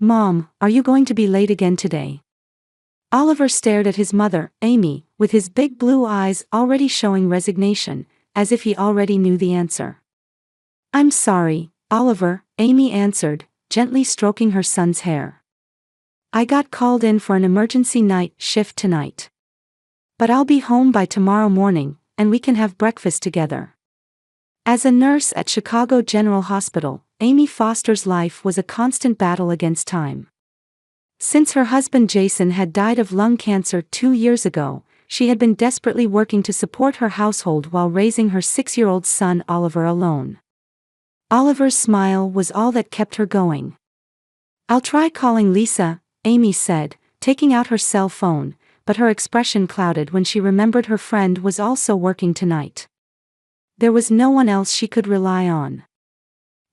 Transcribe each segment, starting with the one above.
Mom, are you going to be late again today? Oliver stared at his mother, Amy, with his big blue eyes already showing resignation, as if he already knew the answer. I'm sorry, Oliver, Amy answered, gently stroking her son's hair. I got called in for an emergency night shift tonight. But I'll be home by tomorrow morning, and we can have breakfast together. As a nurse at Chicago General Hospital, Amy Foster's life was a constant battle against time. Since her husband Jason had died of lung cancer 2 years ago, she had been desperately working to support her household while raising her 6-year-old son Oliver alone. Oliver's smile was all that kept her going. I'll try calling Lisa, Amy said, taking out her cell phone, but her expression clouded when she remembered her friend was also working tonight. There was no one else she could rely on.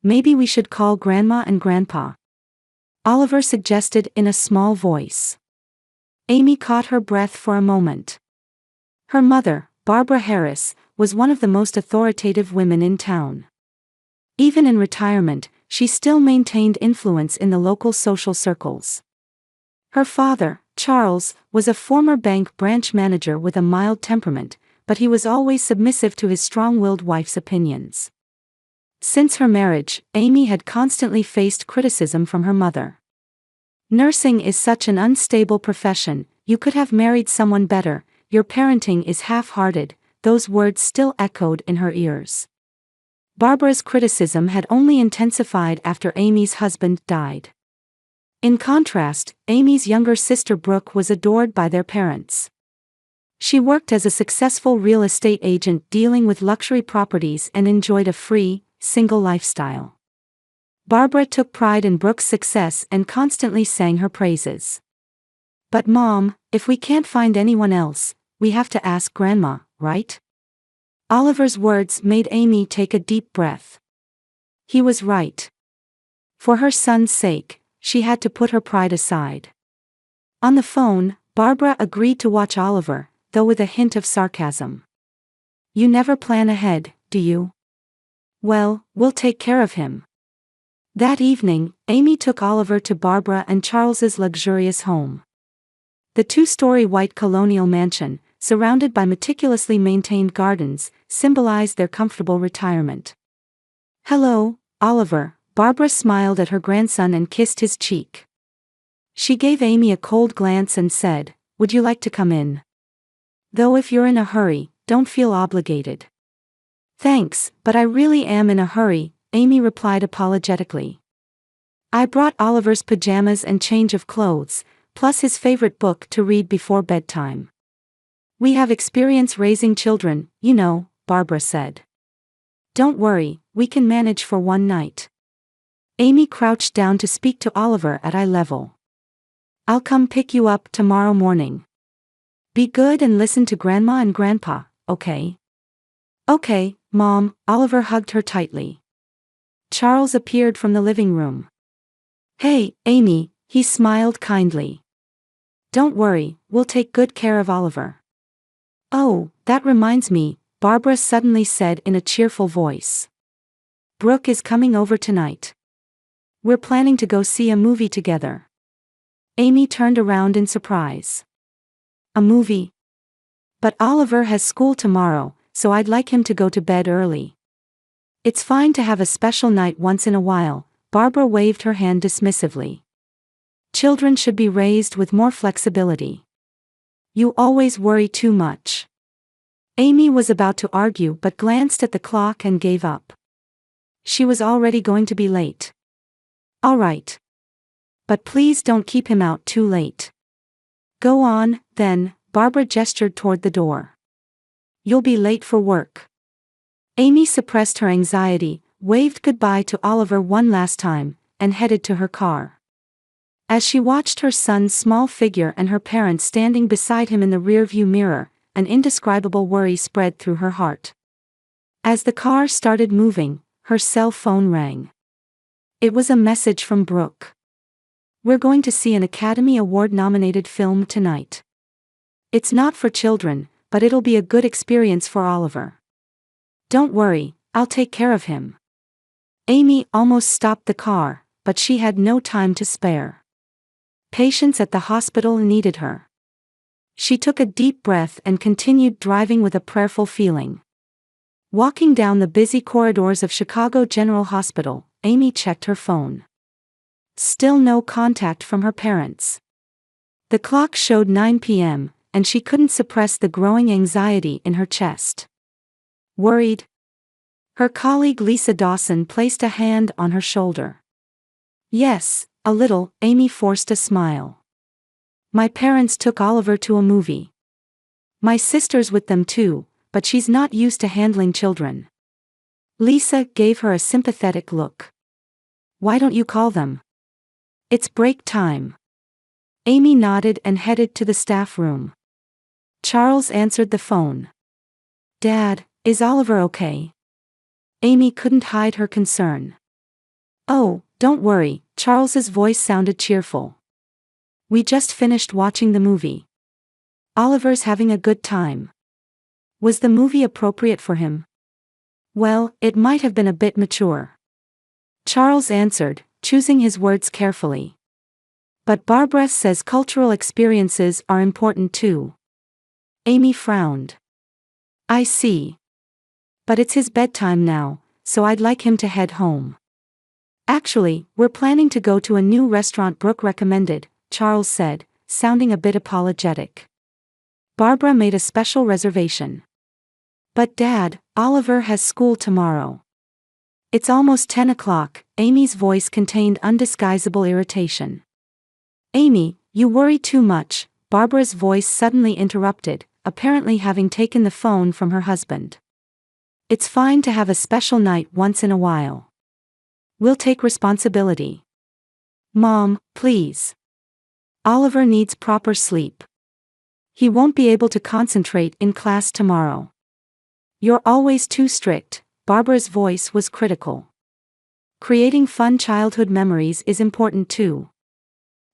Maybe we should call Grandma and Grandpa, Oliver suggested in a small voice. Amy caught her breath for a moment. Her mother, Barbara Harris, was one of the most authoritative women in town. Even in retirement, she still maintained influence in the local social circles. Her father, Charles, was a former bank branch manager with a mild temperament, but he was always submissive to his strong-willed wife's opinions. Since her marriage, Amy had constantly faced criticism from her mother. Nursing is such an unstable profession, you could have married someone better, your parenting is half-hearted, those words still echoed in her ears. Barbara's criticism had only intensified after Amy's husband died. In contrast, Amy's younger sister Brooke was adored by their parents. She worked as a successful real estate agent dealing with luxury properties and enjoyed a free, single lifestyle. Barbara took pride in Brooke's success and constantly sang her praises. But Mom, if we can't find anyone else, we have to ask Grandma, right? Oliver's words made Amy take a deep breath. He was right. For her son's sake, she had to put her pride aside. On the phone, Barbara agreed to watch Oliver, though with a hint of sarcasm. You never plan ahead, do you? Well, we'll take care of him. That evening, Amy took Oliver to Barbara and Charles's luxurious home. The 2-story white colonial mansion, surrounded by meticulously maintained gardens, symbolized their comfortable retirement. Hello, Oliver, Barbara smiled at her grandson and kissed his cheek. She gave Amy a cold glance and said, would you like to come in? Though if you're in a hurry, don't feel obligated. Thanks, but I really am in a hurry, Amy replied apologetically. I brought Oliver's pajamas and change of clothes, plus his favorite book to read before bedtime. We have experience raising children, you know, Barbara said. Don't worry, we can manage for one night. Amy crouched down to speak to Oliver at eye level. I'll come pick you up tomorrow morning. Be good and listen to Grandma and Grandpa, okay? Okay, Mom, Oliver hugged her tightly. Charles appeared from the living room. Hey, Amy, he smiled kindly. Don't worry, we'll take good care of Oliver. Oh, that reminds me, Barbara suddenly said in a cheerful voice. Brooke is coming over tonight. We're planning to go see a movie together. Amy turned around in surprise. A movie? But Oliver has school tomorrow, so I'd like him to go to bed early. It's fine to have a special night once in a while, Barbara waved her hand dismissively. Children should be raised with more flexibility. You always worry too much. Amy was about to argue but glanced at the clock and gave up. She was already going to be late. All right. But please don't keep him out too late. Go on, then, Barbara gestured toward the door. You'll be late for work. Amy suppressed her anxiety, waved goodbye to Oliver one last time, and headed to her car. As she watched her son's small figure and her parents standing beside him in the rearview mirror, an indescribable worry spread through her heart. As the car started moving, her cell phone rang. It was a message from Brooke. We're going to see an Academy Award-nominated film tonight. It's not for children, but it'll be a good experience for Oliver. Don't worry, I'll take care of him. Amy almost stopped the car, but she had no time to spare. Patients at the hospital needed her. She took a deep breath and continued driving with a prayerful feeling. Walking down the busy corridors of Chicago General Hospital, Amy checked her phone. Still no contact from her parents. The clock showed 9 p.m., and she couldn't suppress the growing anxiety in her chest. Worried? Her colleague Lisa Dawson placed a hand on her shoulder. Yes, a little, Amy forced a smile. My parents took Oliver to a movie. My sister's with them too, but she's not used to handling children. Lisa gave her a sympathetic look. Why don't you call them? It's break time. Amy nodded and headed to the staff room. Charles answered the phone. Dad, is Oliver okay? Amy couldn't hide her concern. Oh, don't worry, Charles's voice sounded cheerful. We just finished watching the movie. Oliver's having a good time. Was the movie appropriate for him? Well, it might have been a bit mature. Charles answered, choosing his words carefully. But Barbara says cultural experiences are important too. Amy frowned. I see. But it's his bedtime now, so I'd like him to head home. Actually, we're planning to go to a new restaurant Brooke recommended, Charles said, sounding a bit apologetic. Barbara made a special reservation. But Dad, Oliver has school tomorrow. It's almost 10 o'clock, Amy's voice contained undisguisable irritation. Amy, you worry too much, Barbara's voice suddenly interrupted, apparently having taken the phone from her husband. It's fine to have a special night once in a while. We'll take responsibility. Mom, please. Oliver needs proper sleep. He won't be able to concentrate in class tomorrow. You're always too strict, Barbara's voice was critical. Creating fun childhood memories is important too.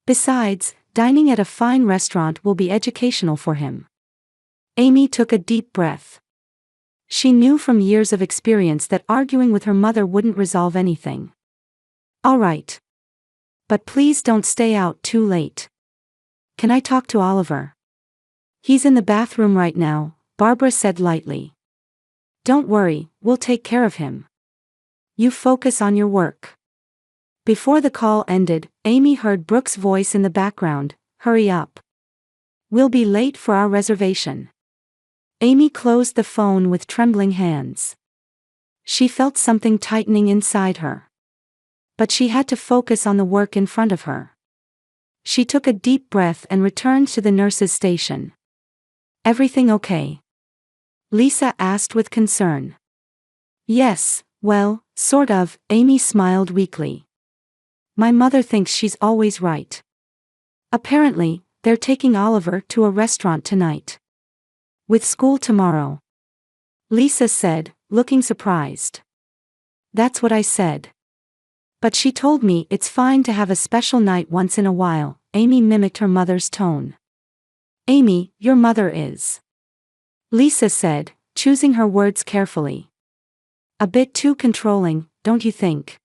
Besides, dining at a fine restaurant will be educational for him. Amy took a deep breath. She knew from years of experience that arguing with her mother wouldn't resolve anything. All right. But please don't stay out too late. Can I talk to Oliver? He's in the bathroom right now, Barbara said lightly. Don't worry, we'll take care of him. You focus on your work. Before the call ended, Amy heard Brooke's voice in the background, hurry up. We'll be late for our reservation. Amy closed the phone with trembling hands. She felt something tightening inside her. But she had to focus on the work in front of her. She took a deep breath and returned to the nurse's station. Everything okay? Lisa asked with concern. Yes, well, sort of, Amy smiled weakly. My mother thinks she's always right. Apparently, they're taking Oliver to a restaurant tonight. With school tomorrow. Lisa said, looking surprised. That's what I said. But she told me it's fine to have a special night once in a while, Amy mimicked her mother's tone. Amy, your mother is. Lisa said, choosing her words carefully. A bit too controlling, don't you think?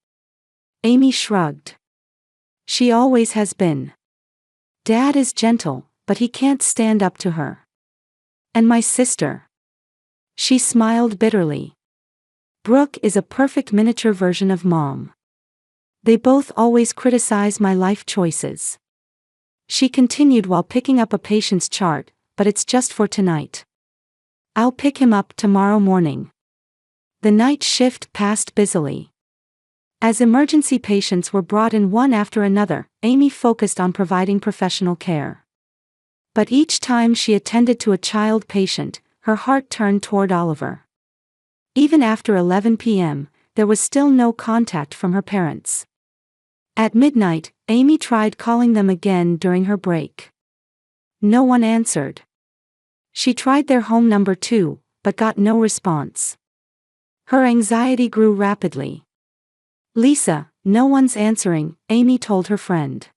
Amy shrugged. She always has been. Dad is gentle, but he can't stand up to her. And my sister. She smiled bitterly. Brooke is a perfect miniature version of Mom. They both always criticize my life choices. She continued while picking up a patient's chart, but it's just for tonight. I'll pick him up tomorrow morning. The night shift passed busily. As emergency patients were brought in one after another, Amy focused on providing professional care. But each time she attended to a child patient, her heart turned toward Oliver. Even after 11 p.m., there was still no contact from her parents. At midnight, Amy tried calling them again during her break. No one answered. She tried their home number too, but got no response. Her anxiety grew rapidly. Lisa, no one's answering, Amy told her friend.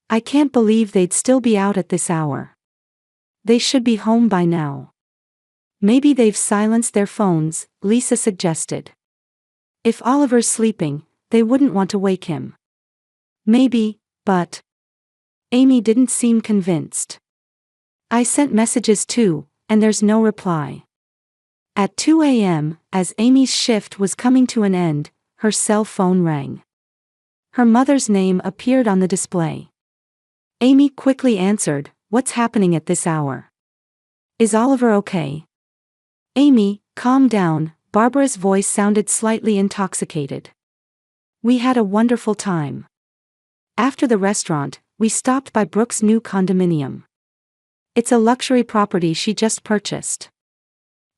I can't believe they'd still be out at this hour. They should be home by now. Maybe they've silenced their phones, Lisa suggested. If Oliver's sleeping, they wouldn't want to wake him. Maybe, but Amy didn't seem convinced. I sent messages too, and there's no reply. At 2 a.m., as Amy's shift was coming to an end, her cell phone rang. Her mother's name appeared on the display. Amy quickly answered, "What's happening at this hour? Is Oliver okay?" "Amy, calm down," Barbara's voice sounded slightly intoxicated. "We had a wonderful time. After the restaurant, we stopped by Brooke's new condominium. It's a luxury property she just purchased.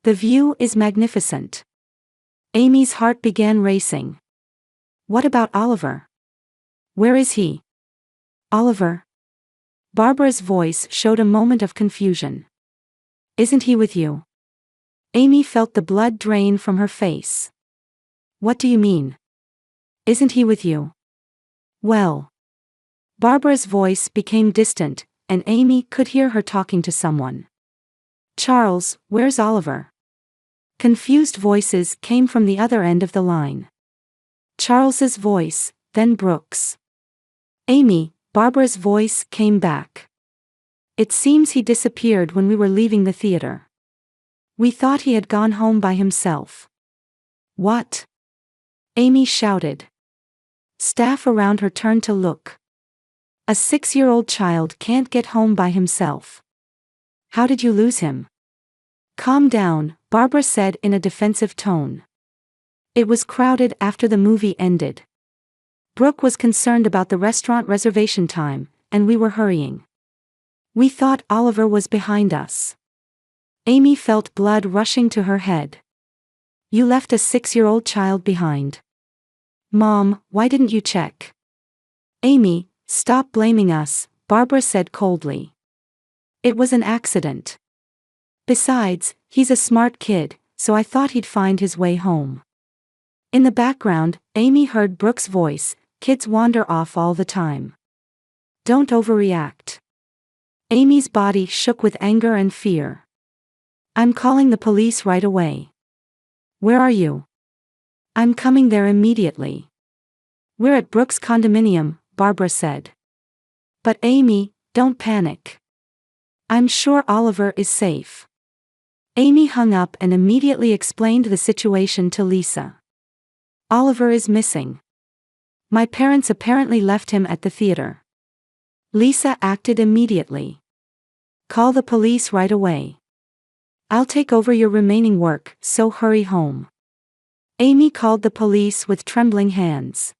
The view is magnificent." Amy's heart began racing. "What about Oliver? Where is he?" "Oliver?" Barbara's voice showed a moment of confusion. "Isn't he with you?" Amy felt the blood drain from her face. "What do you mean? Isn't he with you?" "Well." Barbara's voice became distant, and Amy could hear her talking to someone. "Charles, where's Oliver?" Confused voices came from the other end of the line. Charles's voice, then Brooke's. "Amy," Barbara's voice came back. "It seems he disappeared when we were leaving the theater. We thought he had gone home by himself." "What?" Amy shouted. Staff around her turned to look. A 6-year-old child can't get home by himself. "How did you lose him?" "Calm down," Barbara said in a defensive tone. "It was crowded after the movie ended. Brooke was concerned about the restaurant reservation time, and we were hurrying. We thought Oliver was behind us." Amy felt blood rushing to her head. "You left a 6-year-old child behind. Mom, why didn't you check?" "Amy, stop blaming us," Barbara said coldly. "It was an accident. Besides, he's a smart kid, so I thought he'd find his way home." In the background, Amy heard Brooke's voice, "Kids wander off all the time. Don't overreact." Amy's body shook with anger and fear. "I'm calling the police right away." "Where are you?" "I'm coming there immediately." "We're at Brooke's condominium," Barbara said. "But Amy, don't panic. I'm sure Oliver is safe." Amy hung up and immediately explained the situation to Lisa. "Oliver is missing. My parents apparently left him at the theater." Lisa acted immediately. "Call the police right away. I'll take over your remaining work, so hurry home." Amy called the police with trembling hands.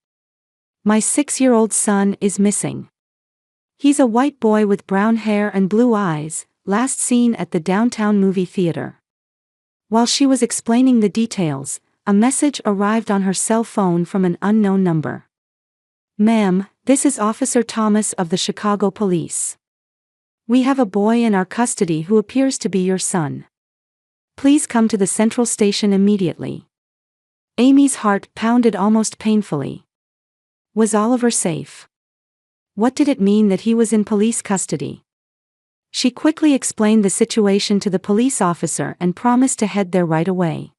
"My 6-year-old son is missing. He's a white boy with brown hair and blue eyes, last seen at the downtown movie theater." While she was explaining the details, a message arrived on her cell phone from an unknown number. "Ma'am, this is Officer Thomas of the Chicago Police. We have a boy in our custody who appears to be your son. Please come to the Central Station immediately." Amy's heart pounded almost painfully. Was Oliver safe? What did it mean that he was in police custody? She quickly explained the situation to the police officer and promised to head there right away.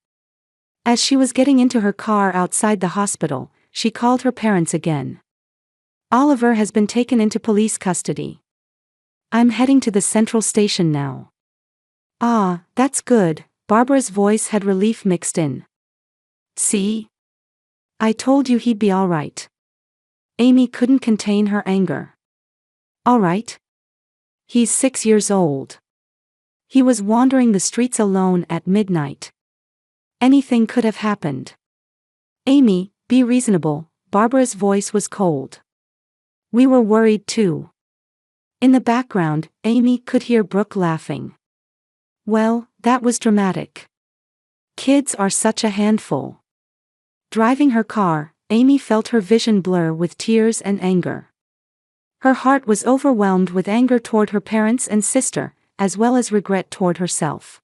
As she was getting into her car outside the hospital, she called her parents again. "Oliver has been taken into police custody. I'm heading to the Central Station now." "Ah, that's good," Barbara's voice had relief mixed in. "See? I told you he'd be all right." Amy couldn't contain her anger. "All right? He's 6 years old. He was wandering the streets alone at midnight. Anything could have happened." "Amy, be reasonable," Barbara's voice was cold. "We were worried too." In the background, Amy could hear Brooke laughing. "Well, that was dramatic. Kids are such a handful." Driving her car, Amy felt her vision blur with tears and anger. Her heart was overwhelmed with anger toward her parents and sister, as well as regret toward herself.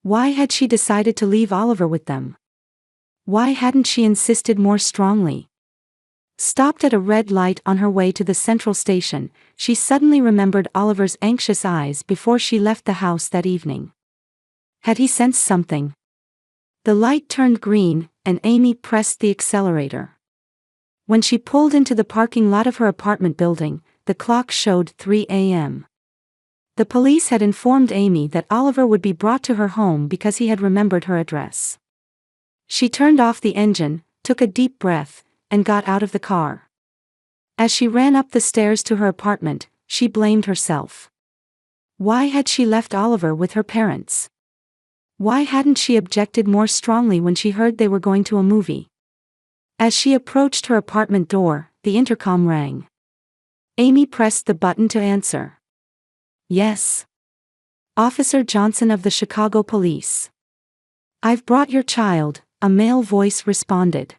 Why had she decided to leave Oliver with them? Why hadn't she insisted more strongly? Stopped at a red light on her way to the Central Station, she suddenly remembered Oliver's anxious eyes before she left the house that evening. Had he sensed something? The light turned green, and Amy pressed the accelerator. When she pulled into the parking lot of her apartment building, the clock showed 3 a.m. The police had informed Amy that Oliver would be brought to her home because he had remembered her address. She turned off the engine, took a deep breath, and got out of the car. As she ran up the stairs to her apartment, she blamed herself. Why had she left Oliver with her parents? Why hadn't she objected more strongly when she heard they were going to a movie? As she approached her apartment door, the intercom rang. Amy pressed the button to answer. Yes. Officer Johnson of the Chicago Police. I've brought your child, a male voice responded.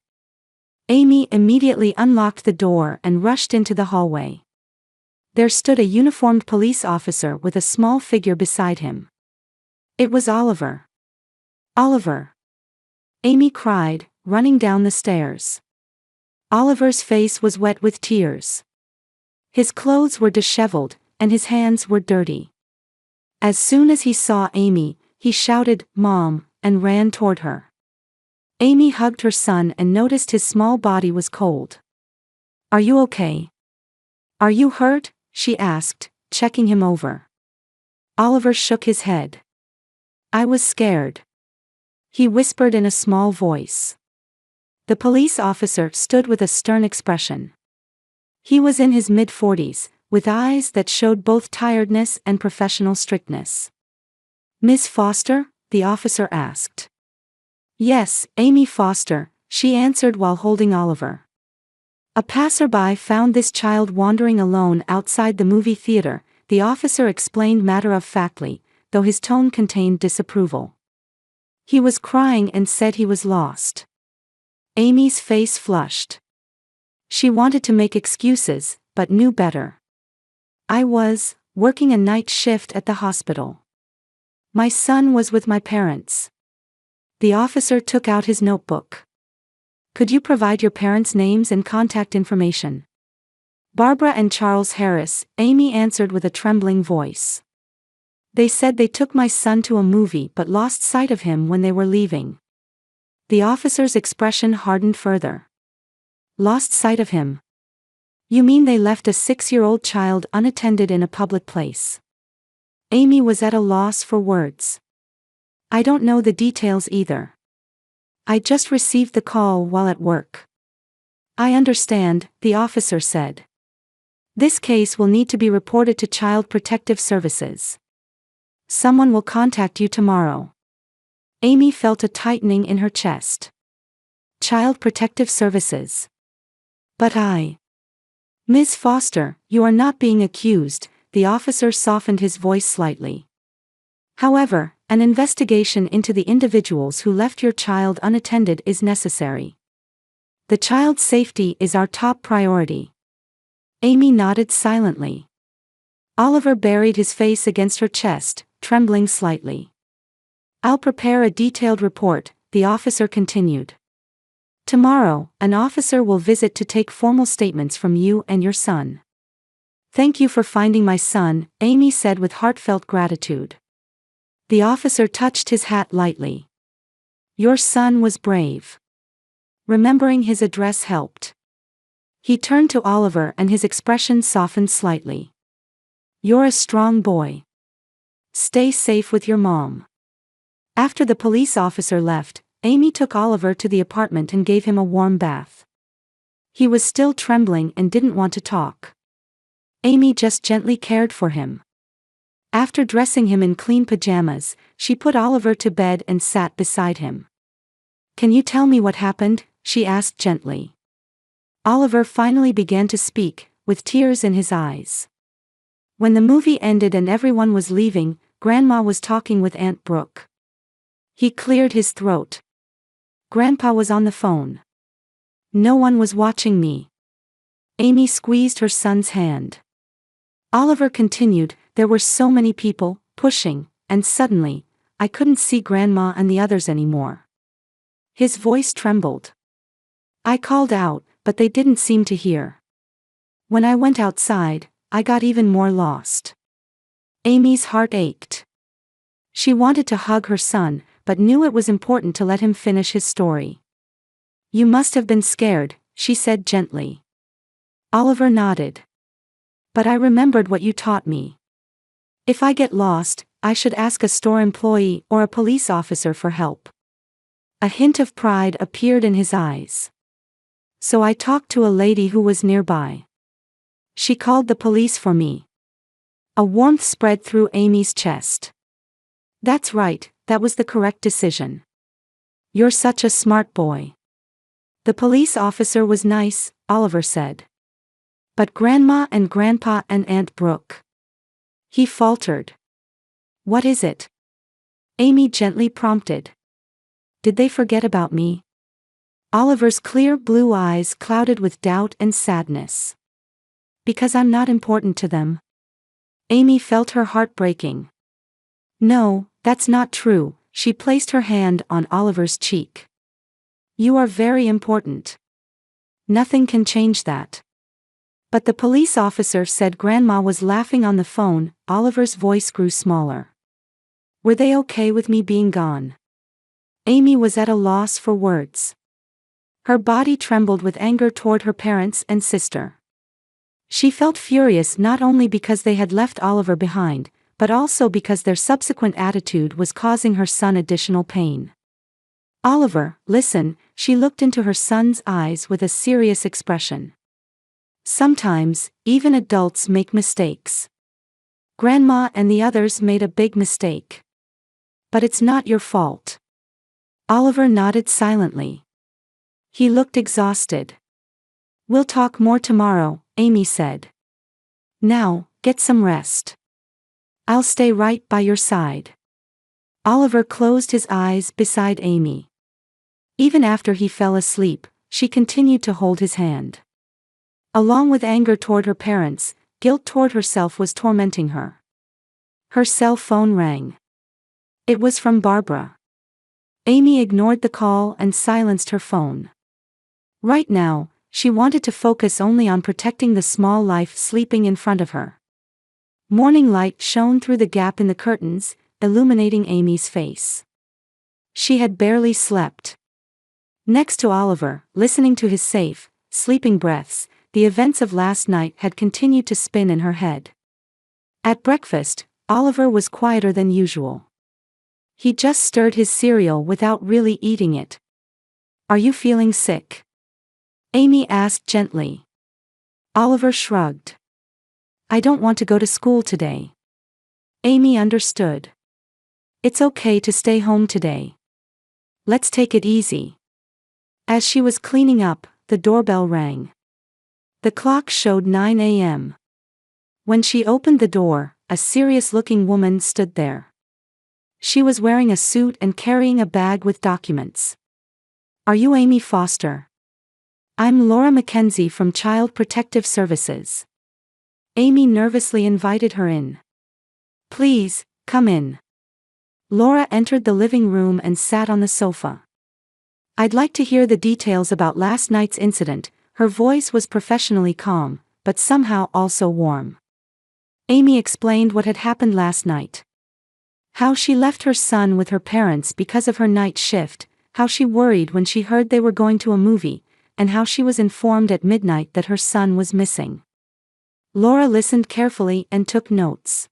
Amy immediately unlocked the door and rushed into the hallway. There stood a uniformed police officer with a small figure beside him. It was Oliver. Oliver! Amy cried, running down the stairs. Oliver's face was wet with tears. His clothes were disheveled, and his hands were dirty. As soon as he saw Amy, he shouted, "Mom," and ran toward her. Amy hugged her son and noticed his small body was cold. "Are you okay? Are you hurt?" she asked, checking him over. Oliver shook his head. "I was scared," he whispered in a small voice. The police officer stood with a stern expression. He was in his mid-40s, with eyes that showed both tiredness and professional strictness. "Miss Foster?" the officer asked. "Yes, Amy Foster," she answered while holding Oliver. "A passerby found this child wandering alone outside the movie theater," the officer explained matter-of-factly, though his tone contained disapproval. "He was crying and said he was lost." Amy's face flushed. She wanted to make excuses, but knew better. "I was working a night shift at the hospital. My son was with my parents." The officer took out his notebook. "Could you provide your parents' names and contact information?" "Barbara and Charles Harris," Amy answered with a trembling voice. "They said they took my son to a movie but lost sight of him when they were leaving." The officer's expression hardened further. "Lost sight of him? You mean they left a 6-year-old child unattended in a public place?" Amy was at a loss for words. "I don't know the details either. I just received the call while at work." "I understand," the officer said. "This case will need to be reported to Child Protective Services. Someone will contact you tomorrow." Amy felt a tightening in her chest. Child Protective Services. "But Ms. Foster, you are not being accused," the officer softened his voice slightly. "However, an investigation into the individuals who left your child unattended is necessary. The child's safety is our top priority." Amy nodded silently. Oliver buried his face against her chest, trembling slightly. "I'll prepare a detailed report," the officer continued. "Tomorrow, an officer will visit to take formal statements from you and your son." "Thank you for finding my son," Amy said with heartfelt gratitude. The officer touched his hat lightly. "Your son was brave." Remembering his address helped. He turned to Oliver and his expression softened slightly. "You're a strong boy. Stay safe with your mom." After the police officer left, Amy took Oliver to the apartment and gave him a warm bath. He was still trembling and didn't want to talk. Amy just gently cared for him. After dressing him in clean pajamas, she put Oliver to bed and sat beside him. "Can you tell me what happened?" she asked gently. Oliver finally began to speak, with tears in his eyes. "When the movie ended and everyone was leaving, Grandma was talking with Aunt Brooke." He cleared his throat. "Grandpa was on the phone. No one was watching me." Amy squeezed her son's hand. Oliver continued, "There were so many people, pushing, and suddenly, I couldn't see Grandma and the others anymore." His voice trembled. "I called out, but they didn't seem to hear. When I went outside, I got even more lost." Amy's heart ached. She wanted to hug her son, but knew it was important to let him finish his story. "You must have been scared," she said gently. Oliver nodded. But I remembered what you taught me. If I get lost, I should ask a store employee or a police officer for help. A hint of pride appeared in his eyes. So I talked to a lady who was nearby. She called the police for me. A warmth spread through Amy's chest. That's right, that was the correct decision. You're such a smart boy. The police officer was nice, Oliver said. But Grandma and Grandpa and Aunt Brooke. He faltered. What is it? Amy gently prompted. Did they forget about me? Oliver's clear blue eyes clouded with doubt and sadness. Because I'm not important to them. Amy felt her heart breaking. No, that's not true, she placed her hand on Oliver's cheek. You are very important. Nothing can change that. But the police officer said Grandma was laughing on the phone. Oliver's voice grew smaller. Were they okay with me being gone? Amy was at a loss for words. Her body trembled with anger toward her parents and sister. She felt furious not only because they had left Oliver behind, but also because their subsequent attitude was causing her son additional pain. Oliver, listen, she looked into her son's eyes with a serious expression. Sometimes, even adults make mistakes. Grandma and the others made a big mistake. But it's not your fault. Oliver nodded silently. He looked exhausted. We'll talk more tomorrow, Amy said. Now, get some rest. I'll stay right by your side. Oliver closed his eyes beside Amy. Even after he fell asleep, she continued to hold his hand. Along with anger toward her parents, guilt toward herself was tormenting her. Her cell phone rang. It was from Barbara. Amy ignored the call and silenced her phone. Right now, she wanted to focus only on protecting the small life sleeping in front of her. Morning light shone through the gap in the curtains, illuminating Amy's face. She had barely slept. Next to Oliver, listening to his safe, sleeping breaths, the events of last night had continued to spin in her head. At breakfast, Oliver was quieter than usual. He just stirred his cereal without really eating it. Are you feeling sick? Amy asked gently. Oliver shrugged. I don't want to go to school today. Amy understood. It's okay to stay home today. Let's take it easy. As she was cleaning up, the doorbell rang. The clock showed 9 a.m. When she opened the door, a serious-looking woman stood there. She was wearing a suit and carrying a bag with documents. Are you Amy Foster? I'm Laura Mackenzie from Child Protective Services. Amy nervously invited her in. Please, come in. Laura entered the living room and sat on the sofa. I'd like to hear the details about last night's incident. Her voice was professionally calm, but somehow also warm. Amy explained what had happened last night. How she left her son with her parents because of her night shift, how she worried when she heard they were going to a movie, and how she was informed at midnight that her son was missing. Laura listened carefully and took notes.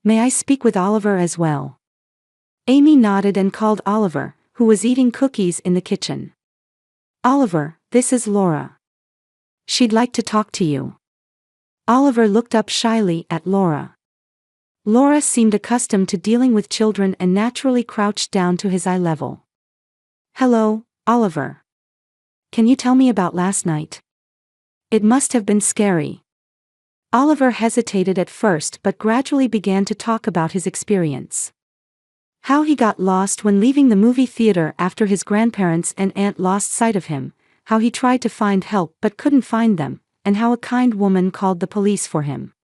May I speak with Oliver as well? Amy nodded and called Oliver, who was eating cookies in the kitchen. Oliver, this is Laura. She'd like to talk to you. Oliver looked up shyly at Laura. Laura seemed accustomed to dealing with children and naturally crouched down to his eye level. Hello, Oliver. Can you tell me about last night? It must have been scary. Oliver hesitated at first but gradually began to talk about his experience. How he got lost when leaving the movie theater after his grandparents and aunt lost sight of him, how he tried to find help but couldn't find them, and how a kind woman called the police for him.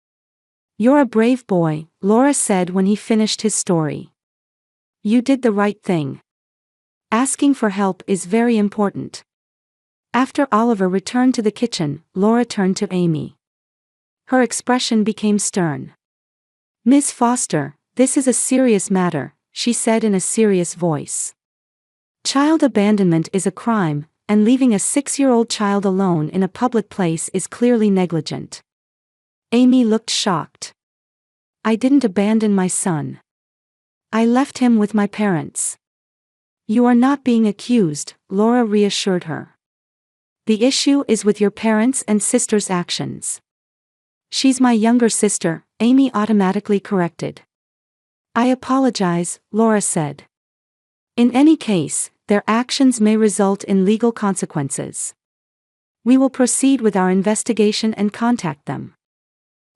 You're a brave boy, Laura said when he finished his story. You did the right thing. Asking for help is very important. After Oliver returned to the kitchen, Laura turned to Amy. Her expression became stern. Miss Foster, this is a serious matter, she said in a serious voice. Child abandonment is a crime, and leaving a 6-year-old child alone in a public place is clearly negligent. Amy looked shocked. I didn't abandon my son. I left him with my parents. You are not being accused, Laura reassured her. The issue is with your parents' and sister's actions. She's my younger sister, Amy automatically corrected. I apologize, Laura said. In any case, their actions may result in legal consequences. We will proceed with our investigation and contact them.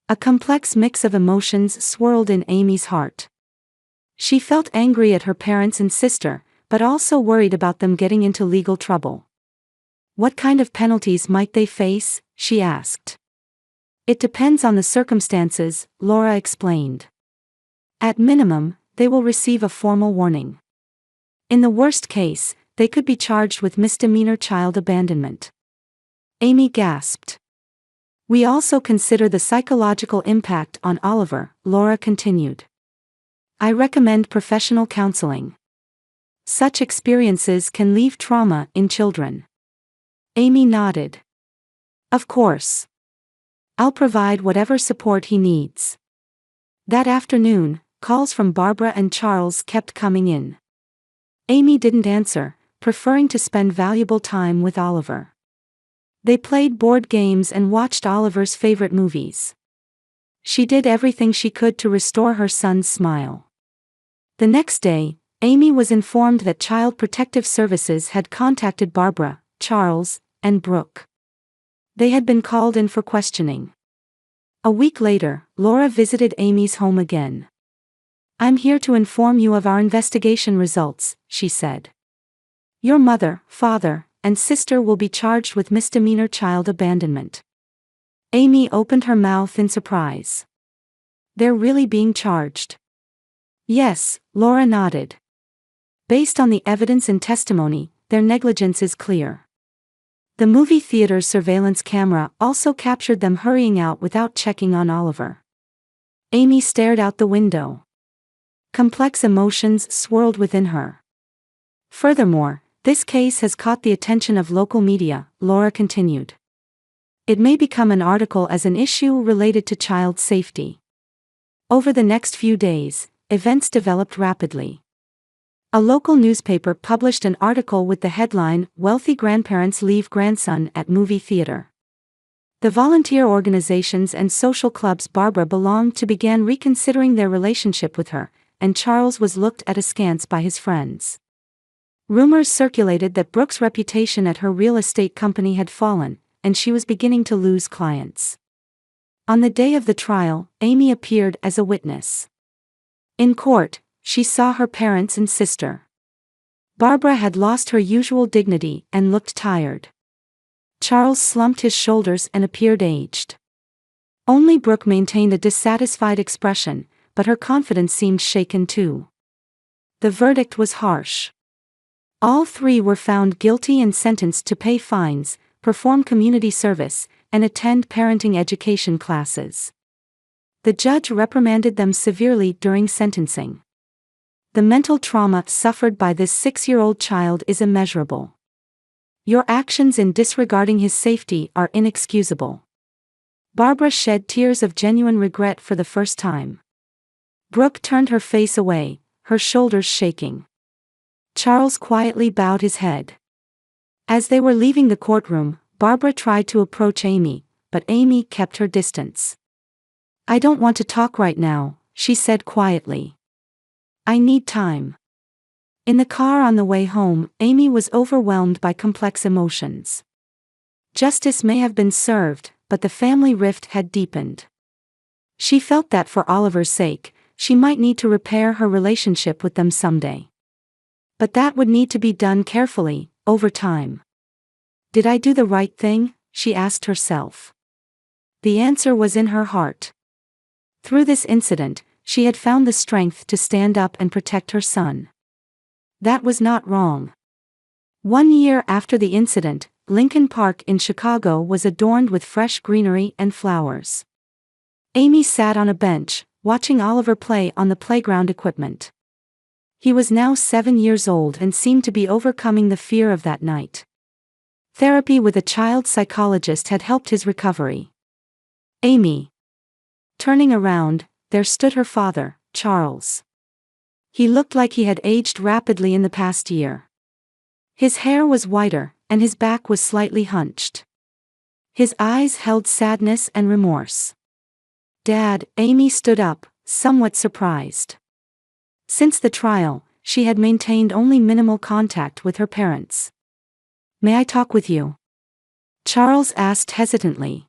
A complex mix of emotions swirled in Amy's heart. She felt angry at her parents and sister, but also worried about them getting into legal trouble. What kind of penalties might they face? She asked. It depends on the circumstances, Laura explained. At minimum, they will receive a formal warning. In the worst case, they could be charged with misdemeanor child abandonment. Amy gasped. We also consider the psychological impact on Oliver, Laura continued. I recommend professional counseling. Such experiences can leave trauma in children. Amy nodded. Of course. I'll provide whatever support he needs. That afternoon, calls from Barbara and Charles kept coming in. Amy didn't answer, preferring to spend valuable time with Oliver. They played board games and watched Oliver's favorite movies. She did everything she could to restore her son's smile. The next day, Amy was informed that Child Protective Services had contacted Barbara, Charles, and Brooke. They had been called in for questioning. A week later, Laura visited Amy's home again. I'm here to inform you of our investigation results, she said. Your mother, father, and sister will be charged with misdemeanor child abandonment. Amy opened her mouth in surprise. They're really being charged? Yes, Laura nodded. Based on the evidence and testimony, their negligence is clear. The movie theater's surveillance camera also captured them hurrying out without checking on Oliver. Amy stared out the window. Complex emotions swirled within her. Furthermore, this case has caught the attention of local media, Laura continued. It may become an article as an issue related to child safety. Over the next few days, events developed rapidly. A local newspaper published an article with the headline, Wealthy Grandparents Leave Grandson at Movie Theater. The volunteer organizations and social clubs Barbara belonged to began reconsidering their relationship with her, and Charles was looked at askance by his friends. Rumors circulated that Brooke's reputation at her real estate company had fallen, and she was beginning to lose clients. On the day of the trial, Amy appeared as a witness. In court, she saw her parents and sister. Barbara had lost her usual dignity and looked tired. Charles slumped his shoulders and appeared aged. Only Brooke maintained a dissatisfied expression, but her confidence seemed shaken too. The verdict was harsh. All three were found guilty and sentenced to pay fines, perform community service, and attend parenting education classes. The judge reprimanded them severely during sentencing. The mental trauma suffered by this 6-year-old child is immeasurable. Your actions in disregarding his safety are inexcusable. Barbara shed tears of genuine regret for the first time. Brooke turned her face away, her shoulders shaking. Charles quietly bowed his head. As they were leaving the courtroom, Barbara tried to approach Amy, but Amy kept her distance. I don't want to talk right now, she said quietly. I need time. In the car on the way home, Amy was overwhelmed by complex emotions. Justice may have been served, but the family rift had deepened. She felt that for Oliver's sake, she might need to repair her relationship with them someday. But that would need to be done carefully, over time. Did I do the right thing? She asked herself. The answer was in her heart. Through this incident, she had found the strength to stand up and protect her son. That was not wrong. 1 year after the incident, Lincoln Park in Chicago was adorned with fresh greenery and flowers. Amy sat on a bench, watching Oliver play on the playground equipment. He was now 7 years old and seemed to be overcoming the fear of that night. Therapy with a child psychologist had helped his recovery. Amy. Turning around, there stood her father, Charles. He looked like he had aged rapidly in the past year. His hair was whiter, and his back was slightly hunched. His eyes held sadness and remorse. "Dad," Amy stood up, somewhat surprised. Since the trial, she had maintained only minimal contact with her parents. "May I talk with you?" Charles asked hesitantly.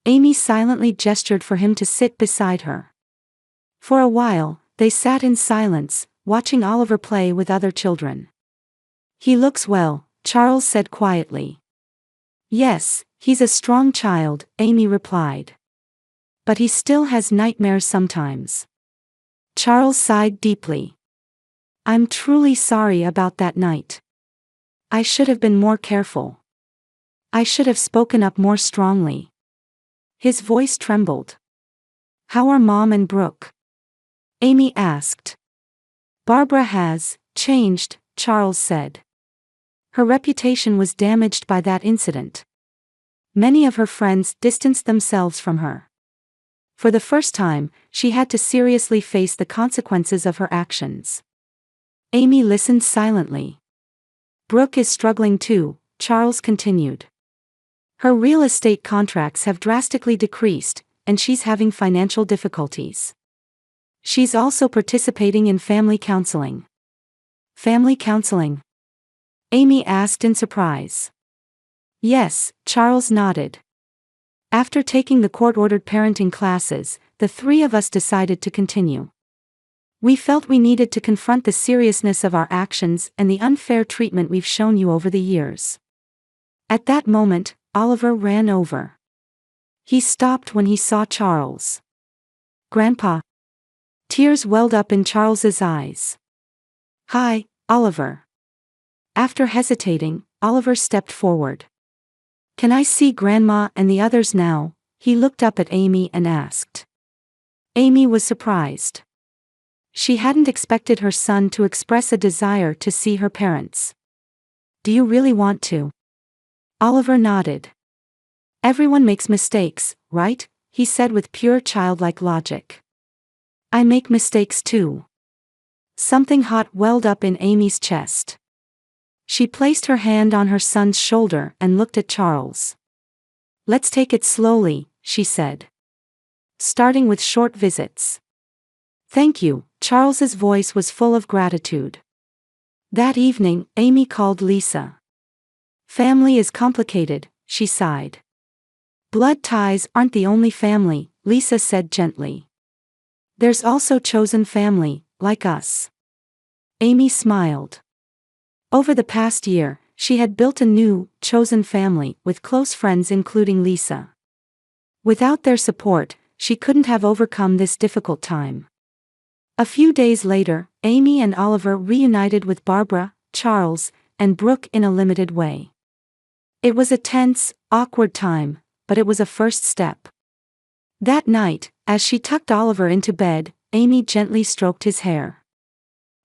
Amy silently gestured for him to sit beside her. For a while, they sat in silence, watching Oliver play with other children. "He looks well," Charles said quietly. "Yes, he's a strong child," Amy replied. "But he still has nightmares sometimes." Charles sighed deeply. "I'm truly sorry about that night. I should have been more careful. I should have spoken up more strongly." His voice trembled. "How are Mom and Brooke?" Amy asked. "Barbara has changed," Charles said. "Her reputation was damaged by that incident. Many of her friends distanced themselves from her. For the first time, she had to seriously face the consequences of her actions." Amy listened silently. "Brooke is struggling too," Charles continued. "Her real estate contracts have drastically decreased, and she's having financial difficulties. She's also participating in family counseling." "Family counseling?" Amy asked in surprise. "Yes," Charles nodded. "After taking the court-ordered parenting classes, the three of us decided to continue. We felt we needed to confront the seriousness of our actions and the unfair treatment we've shown you over the years." At that moment, Oliver ran over. He stopped when he saw Charles. "Grandpa." Tears welled up in Charles's eyes. "Hi, Oliver." After hesitating, Oliver stepped forward. "Can I see Grandma and the others now?" He looked up at Amy and asked. Amy was surprised. She hadn't expected her son to express a desire to see her parents. "Do you really want to?" Oliver nodded. "Everyone makes mistakes, right?" he said with pure childlike logic. "I make mistakes too." Something hot welled up in Amy's chest. She placed her hand on her son's shoulder and looked at Charles. "Let's take it slowly," she said. "Starting with short visits." "Thank you," Charles's voice was full of gratitude. That evening, Amy called Lisa. "Family is complicated," she sighed. "Blood ties aren't the only family," Lisa said gently. "There's also chosen family, like us." Amy smiled. Over the past year, she had built a new, chosen family with close friends including Lisa. Without their support, she couldn't have overcome this difficult time. A few days later, Amy and Oliver reunited with Barbara, Charles, and Brooke in a limited way. It was a tense, awkward time, but it was a first step. That night, as she tucked Oliver into bed, Amy gently stroked his hair.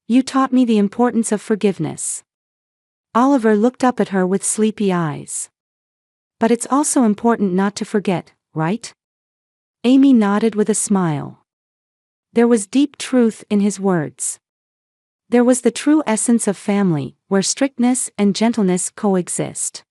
"You taught me the importance of forgiveness." Oliver looked up at her with sleepy eyes. "But it's also important not to forget, right?" Amy nodded with a smile. There was deep truth in his words. There was the true essence of family, where strictness and gentleness coexist.